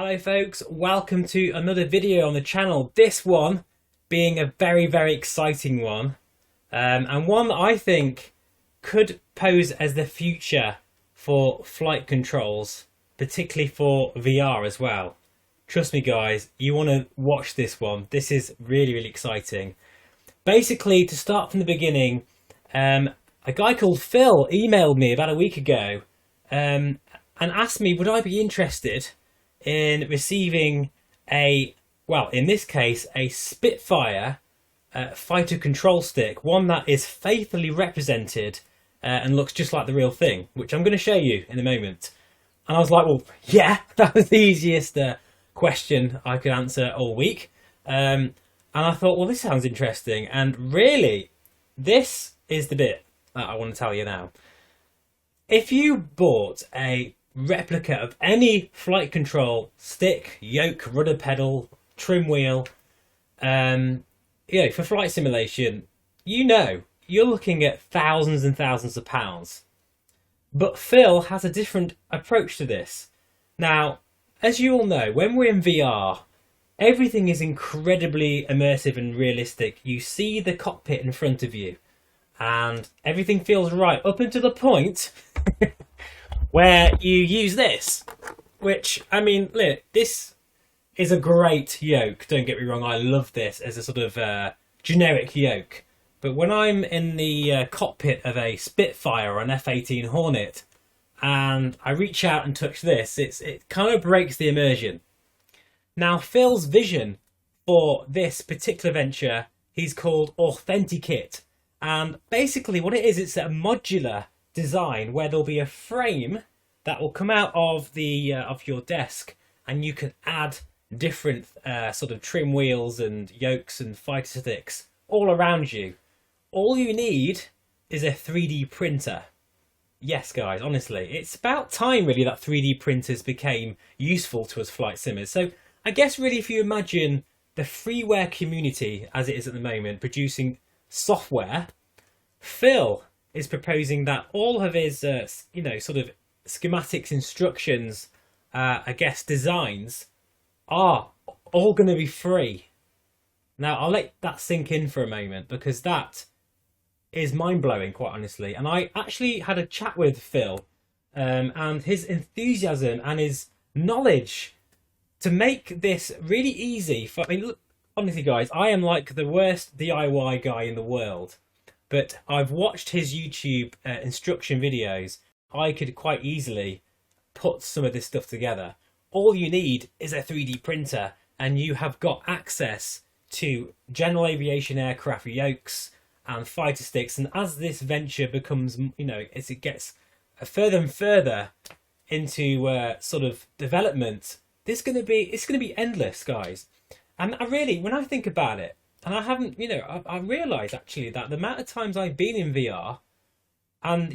Hello folks, welcome to another video on the channel. This one being a very exciting one, and one that I think could pose as the future for flight controls, particularly for VR as well. Trust me guys, you want to watch this one. This is really exciting. Basically, to start from the beginning, a guy called Phil emailed me about a week ago and asked me would I be interested in receiving well, in this case, a Spitfire fighter control stick, one that is faithfully represented and looks just like the real thing, which I'm going to show you in a moment. And I was like, well, yeah, that was the easiest question I could answer all week. And I thought, well, this sounds interesting. And really, this is the bit that I want to tell you now. If you bought a replica of any flight control stick, yoke, rudder pedal, trim wheel, for flight simulation, you're looking at thousands and thousands of pounds. But Phil has a different approach to this. Now, as you all know, when we're in VR, everything is incredibly immersive and realistic. You see the cockpit in front of you, and everything feels right up until the point where you use this, which, I mean, look, this is a great yoke, don't get me wrong, I love this as a sort of generic yoke, but when I'm in the cockpit of a Spitfire or an F-18 Hornet, and I reach out and touch this, it kind of breaks the immersion. Now, Phil's vision for this particular venture, he's called Authentikit, and basically what it is, it's a modular design where there'll be a frame that will come out of the of your desk, and you can add different sort of trim wheels and yokes and fighter sticks all around you. All you need is a 3D printer. Yes guys, honestly, it's about time really that 3D printers became useful to us flight simmers. So I guess really, if you imagine the freeware community as it is at the moment producing software, Phil is proposing that all of his, sort of schematics, instructions, I guess designs are all going to be free. Now, I'll let that sink in for a moment because that is mind-blowing, quite honestly. And I actually had a chat with Phil and his enthusiasm and his knowledge to make this really easy. I mean, look, honestly, guys, I am like the worst DIY guy in the world. But I've watched his YouTube instruction videos. I could quite easily put some of this stuff together. All you need is a 3D printer and you have got access to general aviation aircraft yokes and fighter sticks. And as this venture becomes, as it gets further and further into sort of development, it's going to be endless, guys. And when I think about it, and I haven't, I realised actually that the amount of times I've been in VR and,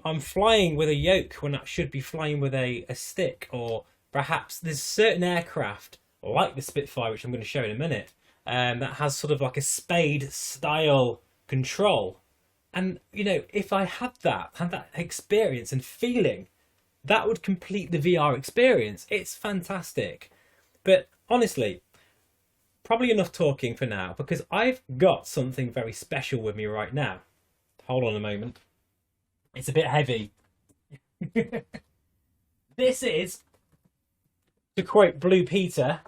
I'm flying with a yoke when I should be flying with a stick, or perhaps there's certain aircraft like the Spitfire, which I'm going to show in a minute, that has sort of like a spade style control. And, if I had that experience and feeling, that would complete the VR experience. It's fantastic. But honestly, probably enough talking for now, because I've got something very special with me right now. Hold on a moment. It's a bit heavy. This is, to quote Blue Peter,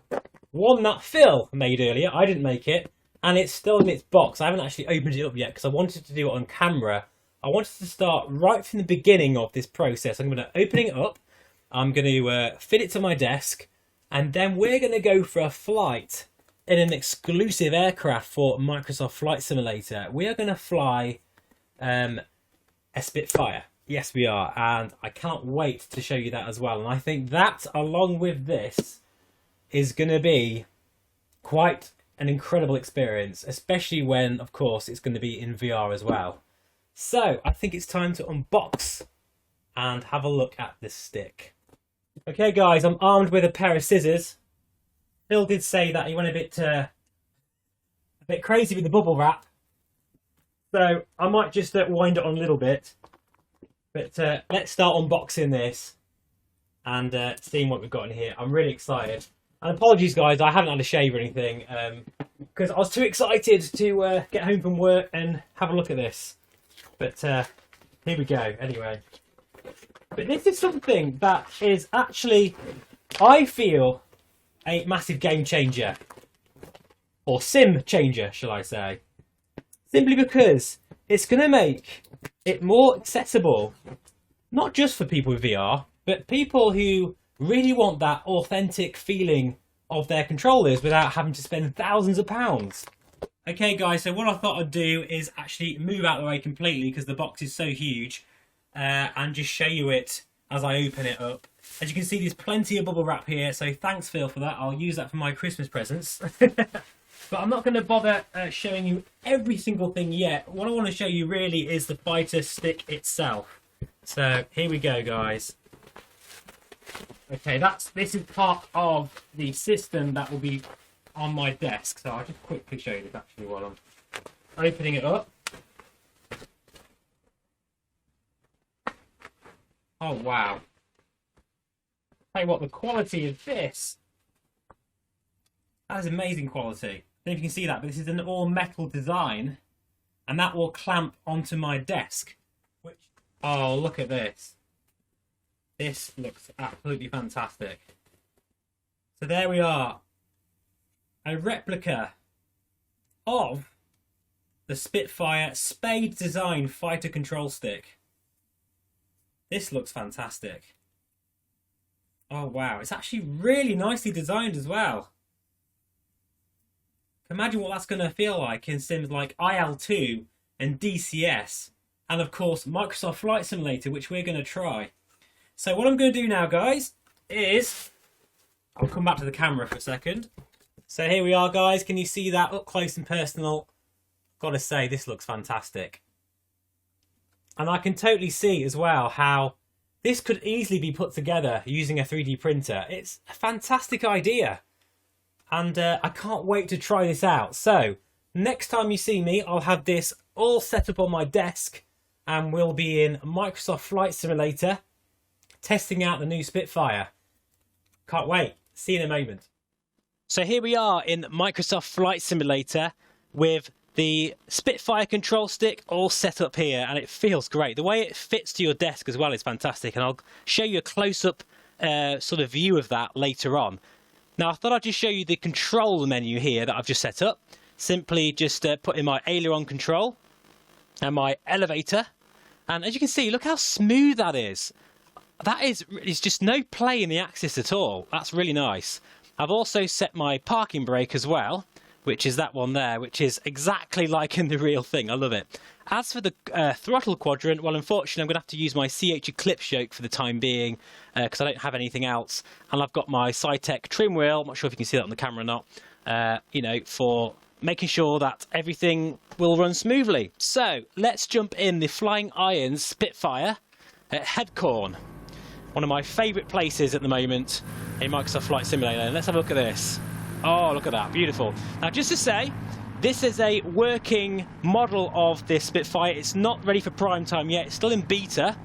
one that Phil made earlier. I didn't make it, and it's still in its box. I haven't actually opened it up yet because I wanted to do it on camera. I wanted to start right from the beginning of this process. I'm going to open it up. I'm going to fit it to my desk, and then we're going to go for a flight in an exclusive aircraft for Microsoft Flight Simulator. We are going to fly a Spitfire. Yes, we are. And I can't wait to show you that as well. And I think that, along with this, is going to be quite an incredible experience, especially when, of course, it's going to be in VR as well. So I think it's time to unbox and have a look at this stick. Okay, guys, I'm armed with a pair of scissors. Phil did say that he went a bit crazy with the bubble wrap, so I might just wind it on a little bit. But let's start unboxing this and seeing what we've got in here. I'm really excited. And apologies, guys, I haven't had a shave or anything because I was too excited to get home from work and have a look at this. But here we go, anyway. But this is something that is actually, I feel, a massive game changer. Or sim changer, shall I say. Simply because it's going to make it more accessible, not just for people with VR, but people who really want that authentic feeling of their controllers without having to spend thousands of pounds. Okay guys, so what I thought I'd do is actually move out of the way completely because the box is so huge, and just show you it as I open it up. As you can see, there's plenty of bubble wrap here, so thanks Phil for that. I'll use that for my Christmas presents. But I'm not going to bother showing you every single thing yet. What I want to show you really is the fighter stick itself. So here we go, guys. Okay, this is part of the system that will be on my desk. So I'll just quickly show you this actually while I'm opening it up. Oh wow. Tell you what, the quality of this, that is amazing quality. I don't know if you can see that, but this is an all metal design, and that will clamp onto my desk. Which, oh, look at this. This looks absolutely fantastic. So there we are. A replica of the Spitfire spade design fighter control stick. This looks fantastic. Oh wow, it's actually really nicely designed as well. Imagine what that's going to feel like in sims like IL2 and DCS, and of course Microsoft Flight Simulator, which we're going to try. So what I'm going to do now, guys, is I'll come back to the camera for a second. So here we are, guys. Can you see that up close and personal? Got to say, this looks fantastic. And I can totally see as well how this could easily be put together using a 3D printer. It's a fantastic idea. And I can't wait to try this out. So, next time you see me, I'll have this all set up on my desk. And we'll be in Microsoft Flight Simulator, testing out the new Spitfire. Can't wait. See you in a moment. So here we are in Microsoft Flight Simulator with the Spitfire control stick all set up here, and it feels great. The way it fits to your desk as well is fantastic, and I'll show you a close-up sort of view of that later on. Now, I thought I'd just show you the control menu here that I've just set up. Simply just put in my aileron control and my elevator. And as you can see, look how smooth that is. That is just no play in the axis at all. That's really nice. I've also set my parking brake as well, which is that one there, which is exactly like in the real thing. I love it. As for the throttle quadrant, well, unfortunately, I'm going to have to use my CH Eclipse yoke for the time being because I don't have anything else. And I've got my Cytec trim wheel. I'm not sure if you can see that on the camera or not, you know, for making sure that everything will run smoothly. So let's jump in the Flying Irons Spitfire at Headcorn, one of my favourite places at the moment in Microsoft Flight Simulator. Let's have a look at this. Oh, look at that. Beautiful. Now, just to say, this is a working model of this Spitfire. It's not ready for prime time yet. It's still in beta.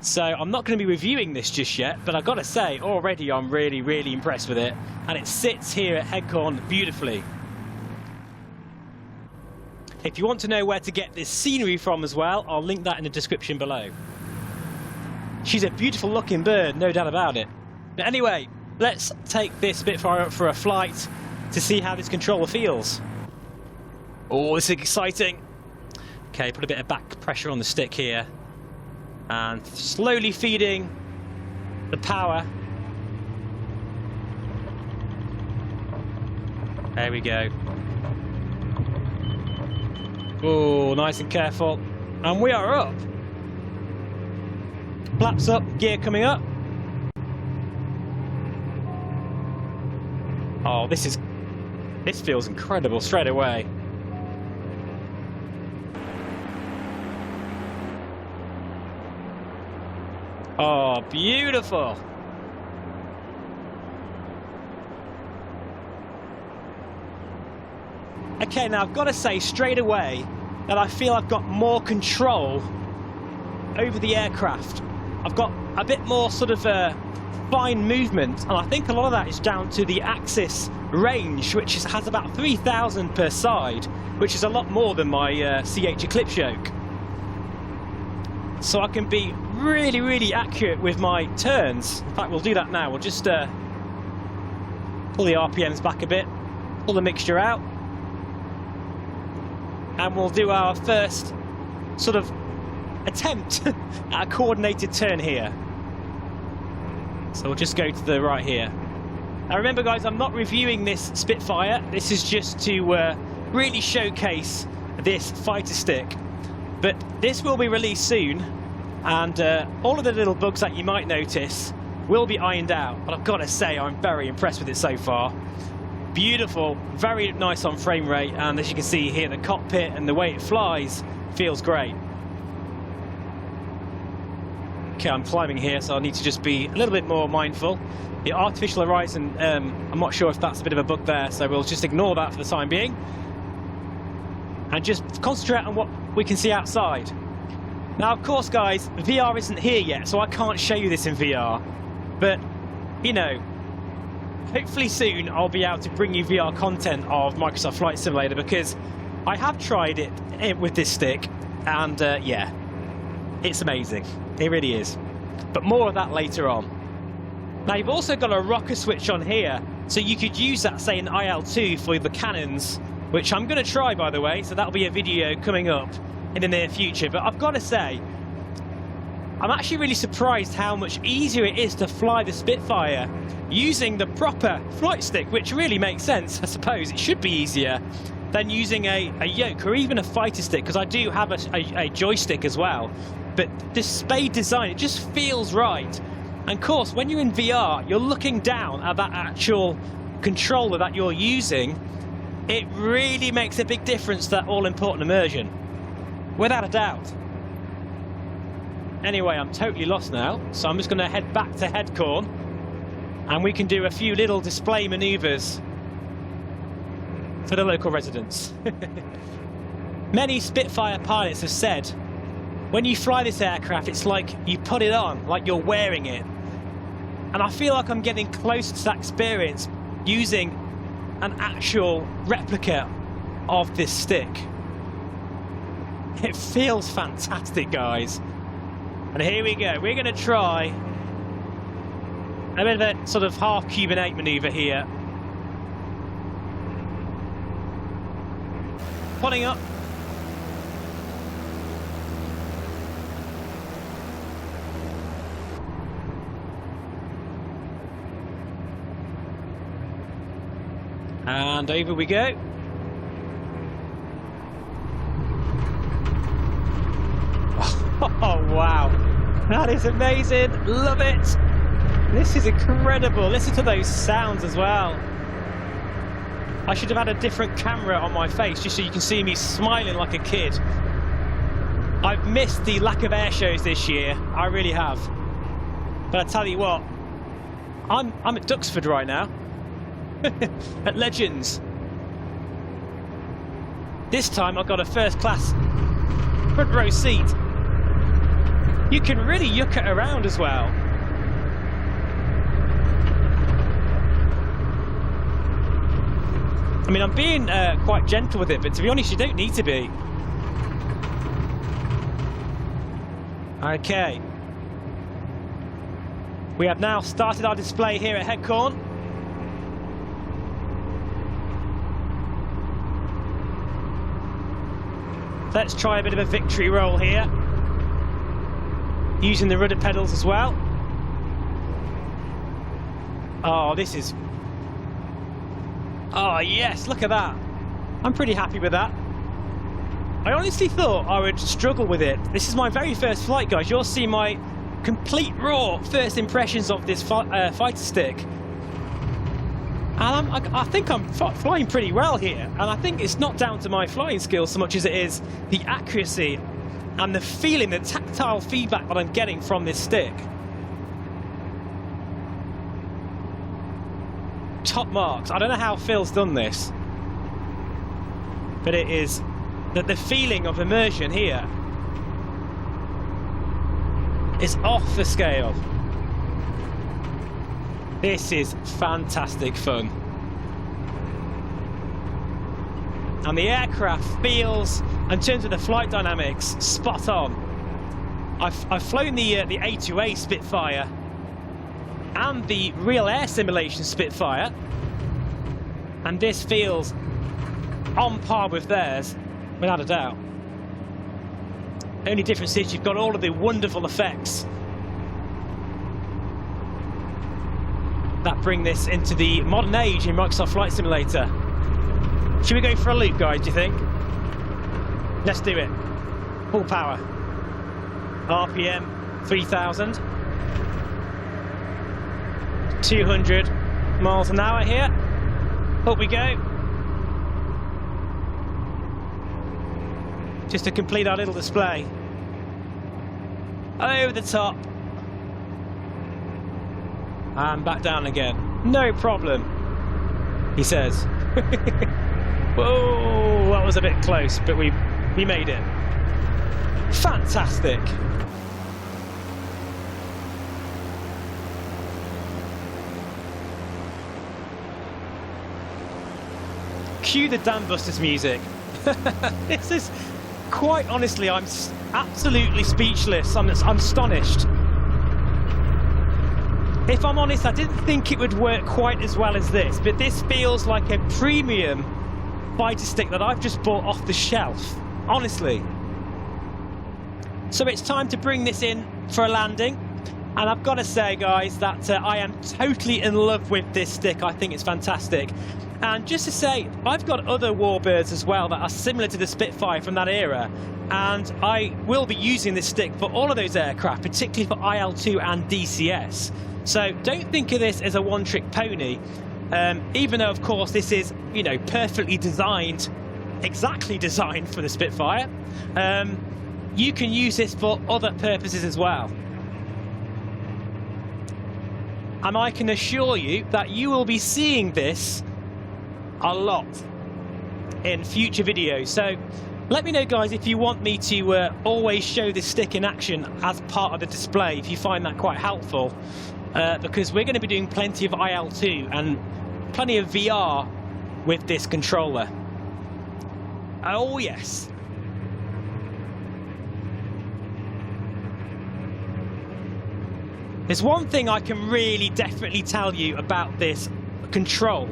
So I'm not going to be reviewing this just yet. But I've got to say, already I'm really, really impressed with it. And it sits here at Headcorn beautifully. If you want to know where to get this scenery from as well, I'll link that in the description below. She's a beautiful looking bird, no doubt about it. But anyway, let's take this Spitfire up for a flight to see how this controller feels. Oh, this is exciting. Okay, put a bit of back pressure on the stick here. And slowly feeding the power. There we go. Oh, nice and careful. And we are up. Flaps up, gear coming up. Oh, this feels incredible straight away. Oh, beautiful. Okay, now I've got to say straight away that I feel I've got more control over the aircraft. I've got a bit more sort of fine movement, and I think a lot of that is down to the axis range, which has about 3,000 per side, which is a lot more than my CH Eclipse yoke. So I can be really, really accurate with my turns. In fact, we'll do that now. We'll just pull the RPMs back a bit, pull the mixture out, and we'll do our first sort of attempt at a coordinated turn here. So we'll just go to the right here. Now remember guys, I'm not reviewing this Spitfire. This is just to really showcase this fighter stick. But this will be released soon, and all of the little bugs that you might notice will be ironed out. But I've got to say, I'm very impressed with it so far. Beautiful, very nice on frame rate, and as you can see here, the cockpit and the way it flies feels great. Okay, I'm climbing here, so I need to just be a little bit more mindful. The artificial horizon, I'm not sure if that's a bit of a bug there, so we'll just ignore that for the time being. And just concentrate on what we can see outside. Now, of course, guys, VR isn't here yet, so I can't show you this in VR. But, you know, hopefully soon I'll be able to bring you VR content of Microsoft Flight Simulator, because I have tried it with this stick, and yeah, it's amazing. It really is. But more of that later on. Now, you've also got a rocker switch on here, so you could use that, say, in IL-2 for the cannons, which I'm going to try, by the way, so that'll be a video coming up in the near future. But I've got to say, I'm actually really surprised how much easier it is to fly the Spitfire using the proper flight stick, which really makes sense, I suppose. It should be easier than using a yoke or even a fighter stick, because I do have a joystick as well. But this spade design, it just feels right. And of course, when you're in VR, you're looking down at that actual controller that you're using. It really makes a big difference, that all-important immersion. Without a doubt. Anyway, I'm totally lost now, so I'm just going to head back to Headcorn, and we can do a few little display manoeuvres for the local residents. Many Spitfire pilots have said, when you fly this aircraft, it's like you put it on, like you're wearing it. And I feel like I'm getting closer to that experience using an actual replica of this stick. It feels fantastic, guys. And here we go. We're going to try a bit of a sort of half Cuban 8 manoeuvre here. Pulling up. And over we go. Oh, wow. That is amazing. Love it. This is incredible. Listen to those sounds as well. I should have had a different camera on my face just so you can see me smiling like a kid. I've missed the lack of air shows this year. I really have. But I tell you what, I'm at Duxford right now. At Legends. This time I've got a first class front row seat. You can really yuck it around as well. I mean, I'm being quite gentle with it, but to be honest, you don't need to be. Okay. We have now started our display here at Headcorn. Let's try a bit of a victory roll here, using the rudder pedals as well. Oh, this is... Oh, yes, look at that. I'm pretty happy with that. I honestly thought I would struggle with it. This is my very first flight, guys. You'll see my complete raw first impressions of this fighter stick. And I think I'm flying pretty well here. And I think it's not down to my flying skills so much as it is the accuracy and the feeling, the tactile feedback that I'm getting from this stick. Top marks. I don't know how Phil's done this, but it is the feeling of immersion here is off the scale. This is fantastic fun. And the aircraft feels, in terms of the flight dynamics, spot on. I've flown the A2A Spitfire and the real air simulation Spitfire, and this feels on par with theirs, without a doubt. Only difference is you've got all of the wonderful effects that bring this into the modern age in Microsoft Flight Simulator. Should we go for a loop, guys, do you think? Let's do it. Full power. RPM 3000. 200 miles an hour here. Up we go. Just to complete our little display. Over the top. And back down again. No problem, he says. Whoa, that was a bit close, but we made it. Fantastic. Cue the Dam Busters music. This is, quite honestly, I'm absolutely speechless. I'm astonished. If I'm honest, I didn't think it would work quite as well as this, but this feels like a premium fighter stick that I've just bought off the shelf, honestly. So it's time to bring this in for a landing, and I've got to say, guys, that I am totally in love with this stick. I think it's fantastic. And just to say, I've got other Warbirds as well that are similar to the Spitfire from that era, and I will be using this stick for all of those aircraft, particularly for IL-2 and DCS. So don't think of this as a one-trick pony, even though, of course, this is, you know, perfectly designed, exactly designed for the Spitfire. You can use this for other purposes as well. And I can assure you that you will be seeing this a lot in future videos. So let me know, guys, if you want me to always show this stick in action as part of the display, if you find that quite helpful, because we're going to be doing plenty of IL-2 and plenty of VR with this controller. Oh yes. There's one thing I can really definitely tell you about this control,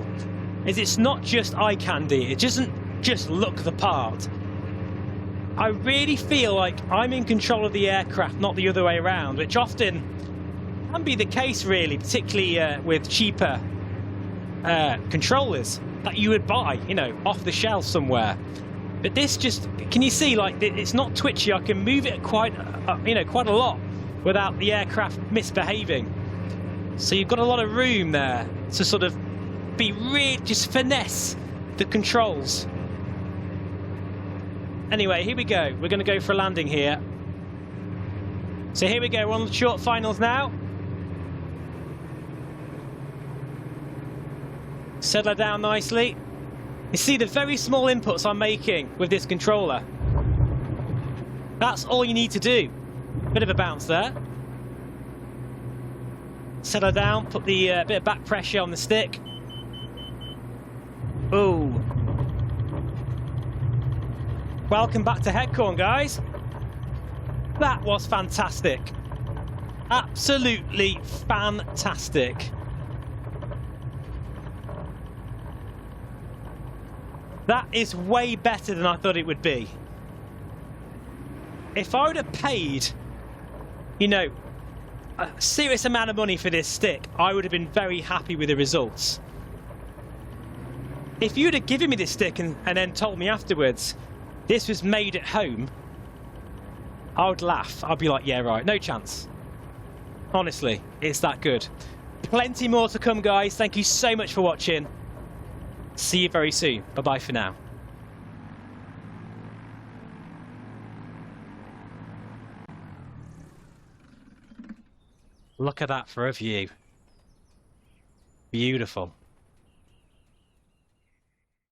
is it's not just eye candy. It doesn't just look the part. I really feel like I'm in control of the aircraft, not the other way around, which often can be the case, really, particularly with cheaper controllers that you would buy, you know, off the shelf somewhere. But this just, can you see, like, it's not twitchy. I can move it quite, you know, quite a lot without the aircraft misbehaving. So you've got a lot of room there to sort of be really, just finesse the controls. Anyway, here we go. We're going to go for a landing here. So here we go. We're on the short finals now. Settle her down nicely. You see the very small inputs I'm making with this controller. That's all you need to do. Bit of a bounce there. Settle her down, put the bit of back pressure on the stick. Ooh. Welcome back to Headcorn, guys. That was fantastic. Absolutely fantastic. That is way better than I thought it would be. If I would have paid, you know, a serious amount of money for this stick, I would have been very happy with the results. If you'd have given me this stick and then told me afterwards this was made at home, I would laugh. I'd be like, yeah, right, no chance. Honestly, it's that good. Plenty more to come, guys. Thank you so much for watching. See you very soon. Bye-bye for now. Look at that for a view. Beautiful.